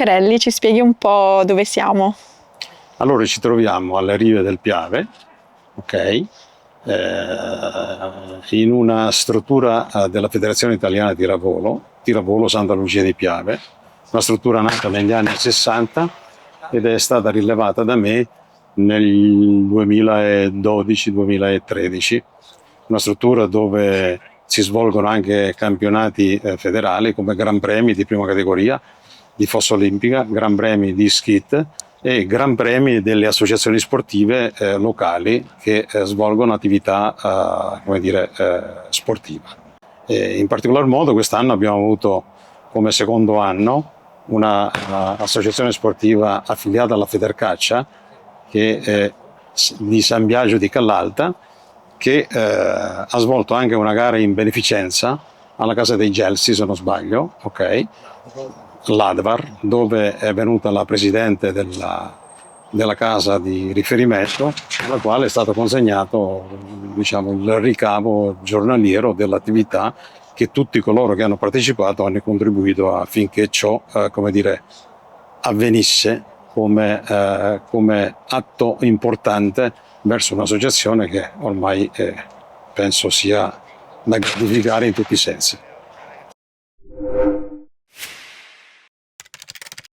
Carelli, ci spieghi un po' dove siamo? Allora ci troviamo alle rive del Piave, ok? In una struttura della Federazione Italiana Tiravolo Santa Lucia di Piave, una struttura nata negli anni 60 ed è stata rilevata da me nel 2012-2013, una struttura dove si svolgono anche campionati federali come Gran Premi di prima categoria, di fossa olimpica, Gran Premi di skit e Gran Premi delle associazioni sportive locali che svolgono attività sportiva. In particolar modo quest'anno abbiamo avuto come secondo anno un'associazione sportiva affiliata alla Federcaccia che è di San Biagio di Callalta, che ha svolto anche una gara in beneficenza alla Casa dei Gelsi, se non sbaglio, ok? L'Advar, dove è venuta la presidente della casa di riferimento, alla quale è stato consegnato, diciamo, il ricavo giornaliero dell'attività, che tutti coloro che hanno partecipato hanno contribuito affinché ciò avvenisse come atto importante verso un'associazione che ormai penso sia da gratificare in tutti i sensi.